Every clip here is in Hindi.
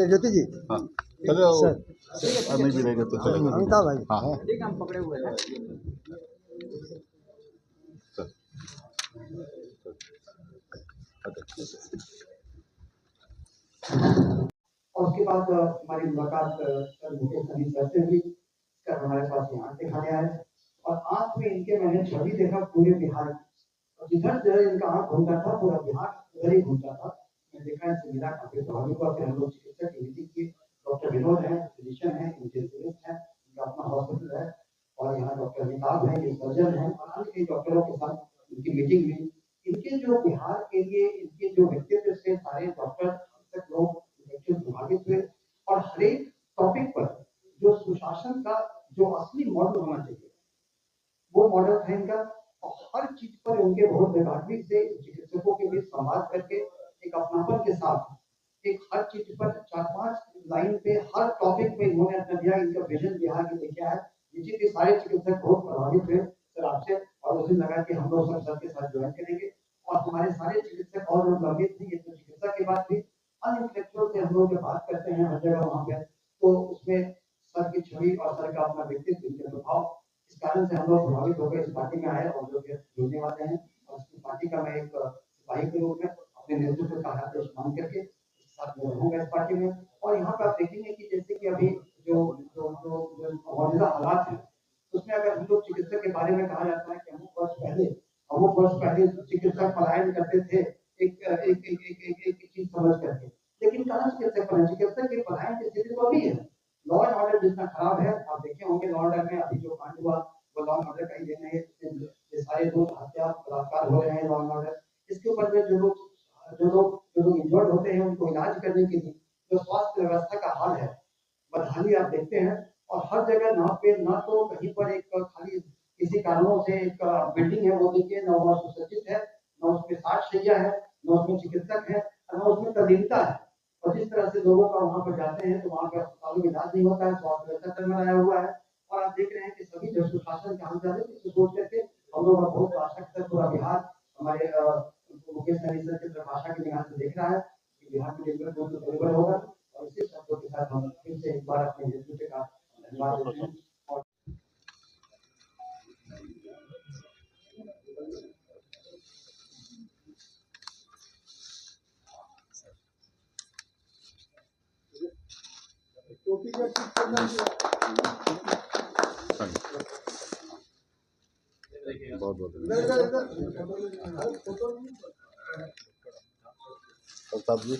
ज्योति जी। हाँ चलो सर नहीं भी रहेगा तो चलेगा। अमिताभ भाई हाँ ठीक हम पकड़े हुए हैं। सर और उसके बाद हमारी मुलाकात मुकेश सहनी सर से हुई। सर हमारे पास यहाँ दिखाने आए और आंख में इनके मैंने छवि देखा पूरे बिहार और जिधर जो इनका आंख घूमता था पूरा बिहार उधर ही घूमता था। मैं देखा इनसे मिला, काफी प्रभावित हुआ। फिर हम लोग चिकित्सक की मीटिंग की। डॉक्टर विनोद है, फिजिशियन है, इंटेंसिविस्ट है, इनका अपना हॉस्पिटल है और यहाँ डॉक्टर अमिताभ है, ये सर्जन है और अन्य कई डॉक्टरों के साथ इनकी मीटिंग हुई। इनके जो बिहार के लिए इनके जो व्यक्तित्व से सारे डॉक्टर लोग प्रभावित हुए और हर एक टॉपिक पर जो सुशासन का जो असली मॉडल होना चाहिए वो मॉडल था इनका। और हर चीज पर उनके बहुत बेगारगी से चिकित्सकों के बीच संवाद करके एक अपनापन के साथ एक हर चीज पर 4-5 लाइन पे हर टॉपिक पे इन्होंने अपना दिया। इनका विजन बिहार के लिए क्या है, जिससे कि सारे चिकित्सक बहुत प्रभावित हुए सर आपसे और उसे लगा कि हम लोग सब सर के साथ ज्वाइन करेंगे और हमारे सारे चिकित्सक और लोग लंबित थे। ये तो चिकित्सा के बाद भी अनइंटेलेक्चुअल से हम लोग जब बात करते हैं हर जगह वहाँ पे तो उसमें सर की छवि और सर का अपना व्यक्तित्व इनके प्रभाव इस कारण से हम लोग प्रभावित होकर इस पार्टी में आए और लोग जुड़ने वाले हैं। और इस पार्टी का मैं एक सिपाही के रूप में अपने नेतृत्व का आदेश मान करके साथ में रहूंगा इस पार्टी में। और यहाँ पे आप देखेंगे कि जैसे कि अभी जो जो जो मौजूदा हालात है उसमें अगर हम लोग चिकित्सक के बारे में कहा जाता है कि अमुक वर्ष पहले चिकित्सक पलायन करते थे एक चीज समझ करके, लेकिन कहाँ चिकित्सक बने? चिकित्सक के पलायन की स्थिति तो अभी है। लॉ एंड ऑर्डर जितना खराब है, आप देखे होंगे लॉ ऑर्डर में अभी जो कांड हुआ वो लॉ एंड ऑर्डर का ही देन है। ये सारे लोग हत्या बलात्कार हो रहे हैं लॉ एंड ऑर्डर, इसके ऊपर में जो लोग इंजर्ड होते हैं उनको इलाज करने के लिए जो स्वास्थ्य व्यवस्था का हाल है बदहाली आप देखते हैं। और हर जगह ना तो कहीं पर एक खाली किसी कारणों से एक बिल्डिंग है वो देखिए न वो सुसज्जित है, न उसमें 60 शैय्या है, न उसमें चिकित्सक है, न उसमें तल्लीनता है। और जिस तरह से लोगों का वहां पर जाते हैं तो वहां पर अस्पतालों में इलाज नहीं होता है, स्वास्थ्य व्यवस्था चरमराया हुआ है। और आप देख रहे हैं कि सभी जो सुशासन के हम जाने इसे सोच करके हम लोग बहुत आशा के साथ पूरा बिहार हमारे मुकेश सहनी सर की तरफ आशा के निगाह से देख रहा है कि बिहार में डिलीवर होगा। और इसी शब्दों के साथ हम फिर से एक बार अपने नेतृत्व का धन्यवाद देते हैं। बहुत बहुत प्रताप जी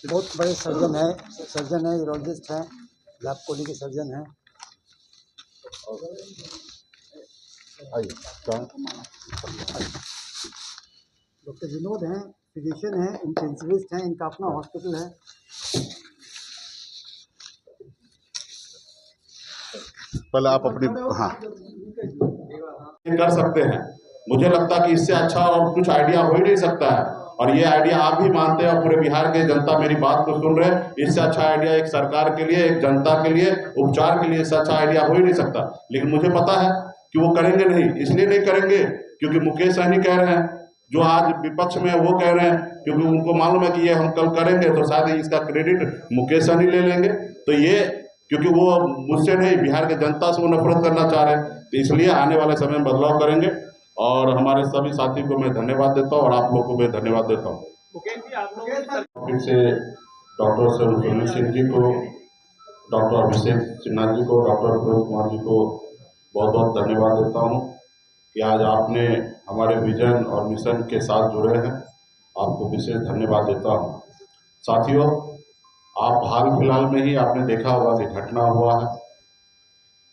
बहुत बड़े सर्जन है यूरोलॉजिस्ट हैं, लैब कोली के सर्जन हैं। आइए डॉक्टर विनोद हैं, फिजिशियन हैं, इंटेंसिविस्ट हैं, इनका अपना हॉस्पिटल है। पहले आप अपनी हाँ कर सकते हैं। मुझे लगता है कि इससे अच्छा और कुछ आइडिया हो ही नहीं सकता है और ये आइडिया आप भी मानते हैं और पूरे बिहार के जनता मेरी बात को सुन रहे हैं। इससे अच्छा आइडिया एक सरकार के लिए, एक जनता के लिए, उपचार के लिए इससे अच्छा आइडिया हो ही नहीं सकता। लेकिन मुझे पता है कि वो करेंगे नहीं, इसलिए नहीं करेंगे क्योंकि मुकेश सहनी कह रहे हैं, जो आज विपक्ष में वो कह रहे हैं, क्योंकि उनको मालूम है कि ये हम कल करेंगे तो शायद इसका क्रेडिट मुकेश सहनी ले लेंगे। तो ये क्योंकि वो मुझसे नहीं बिहार के जनता से वो नफरत करना चाह रहे हैं, तो इसलिए आने वाले समय में बदलाव करेंगे। और हमारे सभी साथी को मैं धन्यवाद देता हूँ और आप लोग को मैं धन्यवाद देता हूँ। फिर से डॉक्टर सुनील सिंह जी को, डॉक्टर अभिषेक सिन्हा जी को, डॉक्टर प्रमोद कुमार जी को बहुत बहुत धन्यवाद देता हूँ कि आज आपने हमारे विजन और मिशन के साथ जुड़े हैं। आपको विशेष धन्यवाद देता हूँ। साथियों, आप हाल फिलहाल में ही आपने देखा होगा कि घटना हुआ है।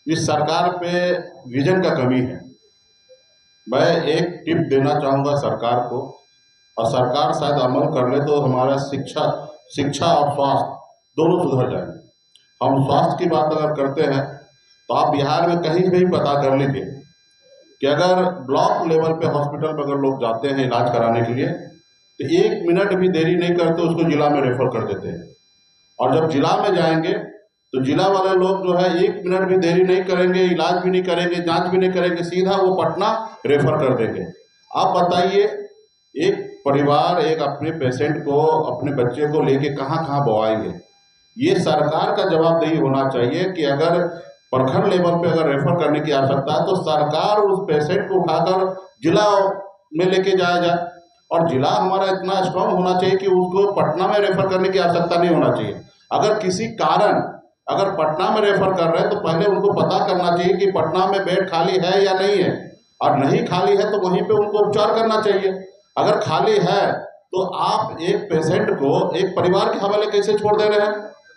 इस सरकार पे विजन का कमी है। मैं एक टिप देना चाहूँगा सरकार को, और सरकार शायद अमल कर ले तो हमारा शिक्षा और स्वास्थ्य दोनों सुधर जाएंगे। हम स्वास्थ्य की बात अगर करते हैं तो आप बिहार में कहीं भी पता कर लीजिए कि अगर ब्लॉक लेवल पे हॉस्पिटल में अगर लोग जाते हैं इलाज कराने के लिए तो 1 मिनट भी देरी नहीं करते उसको जिला में रेफर कर देते हैं। और जब जिला में जाएंगे तो जिला वाले लोग जो है 1 मिनट भी देरी नहीं करेंगे, इलाज भी नहीं करेंगे, जांच भी नहीं करेंगे, सीधा वो पटना रेफर कर देंगे। आप बताइए, एक परिवार एक अपने पेशेंट को, अपने बच्चे को लेके कहाँ कहाँ बवाएंगे? ये सरकार का जवाबदेही होना चाहिए कि अगर प्रखंड लेवल पे अगर रेफर करने की आवश्यकता है तो सरकार उस पेशेंट को उठाकर जिला में लेके जाया जाए, और जिला हमारा इतना स्ट्रांग होना चाहिए कि उसको पटना में रेफर करने की आवश्यकता नहीं होना चाहिए। अगर किसी कारण अगर पटना में रेफर कर रहे हैं तो पहले उनको पता करना चाहिए कि पटना में बेड खाली है या नहीं है, और नहीं खाली है तो वहीं पे उनको उपचार करना चाहिए। अगर खाली है तो आप एक पेशेंट को एक परिवार के हवाले कैसे छोड़ दे रहे हैं?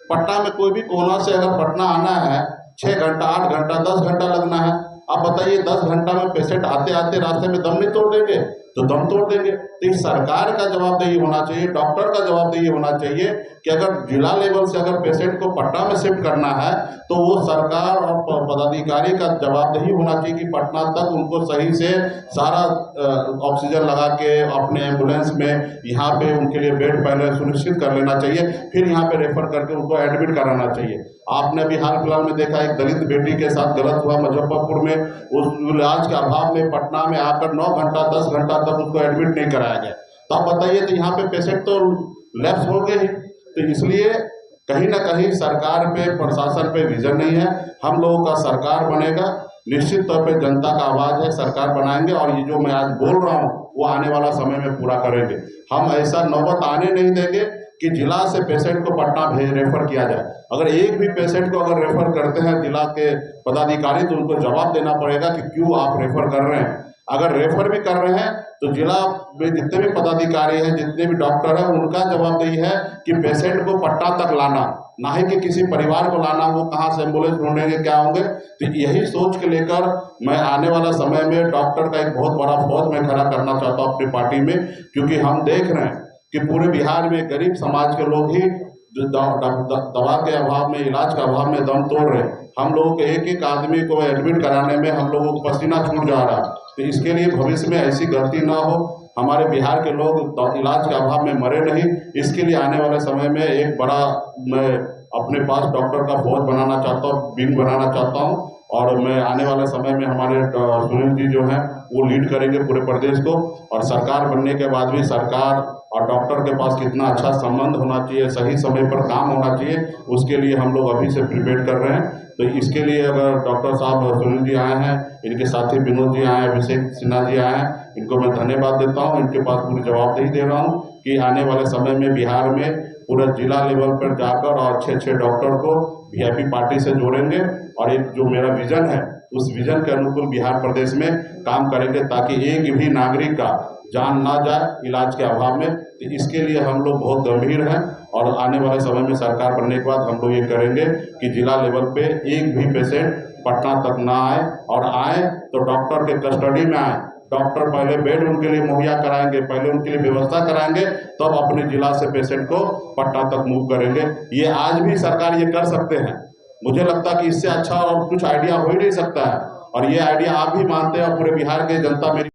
पटना में कोई भी कोना से अगर पटना आना है 6 घंटा, 8 घंटा, 10 घंटा लगना है। आप बताइए 10 घंटा में पेशेंट आते आते रास्ते में दम नहीं तोड़ देंगे? तो दम तोड़ देंगे। तो इस सरकार का जवाबदेही होना चाहिए, डॉक्टर का जवाबदेही होना चाहिए कि अगर जिला लेवल से अगर पेशेंट को पटना में शिफ्ट करना है तो वो सरकार और पदाधिकारी का जवाबदेही होना चाहिए कि पटना तक उनको सही से सारा ऑक्सीजन लगा के अपने एम्बुलेंस में यहाँ पे उनके लिए बेड पहले सुनिश्चित कर लेना चाहिए, फिर यहाँ पे रेफर करके उनको एडमिट कराना चाहिए। आपने अभी हाल फिलहाल में देखा एक दलित बेटी के साथ गलत हुआ मुजफ्फरपुर में, उस इलाज के अभाव में पटना में आकर 9 घंटा 10 घंटा तक उसको एडमिट नहीं कराया गया। तो आप बताइए, तो यहाँ पे पेशेंट तो लैप्स हो गए ही। तो इसलिए कहीं ना कहीं सरकार पे, प्रशासन पे विजन नहीं है। हम लोगों का सरकार बनेगा, निश्चित तौर पे जनता का आवाज है, सरकार बनाएंगे, और ये जो मैं आज बोल रहा हूँ वो आने वाला समय में पूरा करेंगे। हम ऐसा नौबत आने नहीं देंगे कि जिला से पेशेंट को पटना रेफर किया जाए। अगर एक भी पेशेंट को अगर रेफर करते हैं जिला के पदाधिकारी तो उनको जवाब देना पड़ेगा कि क्यों आप रेफर कर रहे हैं। अगर रेफर भी कर रहे हैं तो जिला में जितने भी पदाधिकारी हैं, जितने भी डॉक्टर हैं, उनका जवाबदेही है कि पेशेंट को पटना तक लाना, ना ही कि किसी परिवार को लाना, वो कहाँ से एम्बुलेंस ढूंढेंगे, क्या होंगे। तो यही सोच के लेकर मैं आने वाला समय में डॉक्टर का एक बहुत बड़ा फौज मैं खड़ा करना चाहता हूँ अपनी पार्टी में, क्योंकि हम देख रहे हैं कि पूरे बिहार में गरीब समाज के लोग ही दवा के अभाव में, इलाज के अभाव में दम तोड़ रहे हैं। हम लोगों के एक आदमी को एडमिट कराने में हम लोगों को पसीना छूट जा रहा है। तो इसके लिए भविष्य में ऐसी गलती ना हो, हमारे बिहार के लोग इलाज के अभाव में मरे नहीं। इसके लिए आने वाले समय में एक बड़ा मैं अपने पास डॉक्टर का फौज बनाना चाहता हूँ, विंग बनाना चाहता हूँ, और मैं आने वाले समय में हमारे सुनील जी जो हैं वो लीड करेंगे पूरे प्रदेश को। और सरकार बनने के बाद भी सरकार और डॉक्टर के पास कितना अच्छा संबंध होना चाहिए, सही समय पर काम होना चाहिए, उसके लिए हम लोग अभी से प्रिपेयर कर रहे हैं। तो इसके लिए अगर डॉक्टर साहब सुनील जी आए हैं, इनके साथी विनोद जी आए हैं, अभिषेक सिन्हा जी आए हैं, इनको मैं धन्यवाद देता हूँ। इनके पास पूरी जवाबदेही दे रहा हूँ कि आने वाले समय में बिहार में पूरा जिला लेवल पर जाकर और अच्छे डॉक्टर को VIP पार्टी से जोड़ेंगे, और एक जो मेरा विजन है उस विजन के अनुकूल बिहार प्रदेश में काम करेंगे, ताकि एक भी नागरिक का जान ना जाए इलाज के अभाव में। तो इसके लिए हम लोग बहुत गंभीर हैं, और आने वाले समय में सरकार बनने के बाद हम लोग ये करेंगे कि जिला लेवल पे एक भी पेशेंट पटना तक ना आए, और आए तो डॉक्टर के कस्टडी में आए। डॉक्टर पहले बेड उनके लिए मुहैया कराएंगे, पहले उनके लिए व्यवस्था कराएंगे, तब तो अपने जिला से पेशेंट को पटना तक मूव करेंगे। ये आज भी सरकार ये कर सकते हैं। मुझे लगता है कि इससे अच्छा और कुछ आइडिया हो ही नहीं सकता है, और ये आइडिया आप भी मानते हैं, और पूरे बिहार के जनता मेरी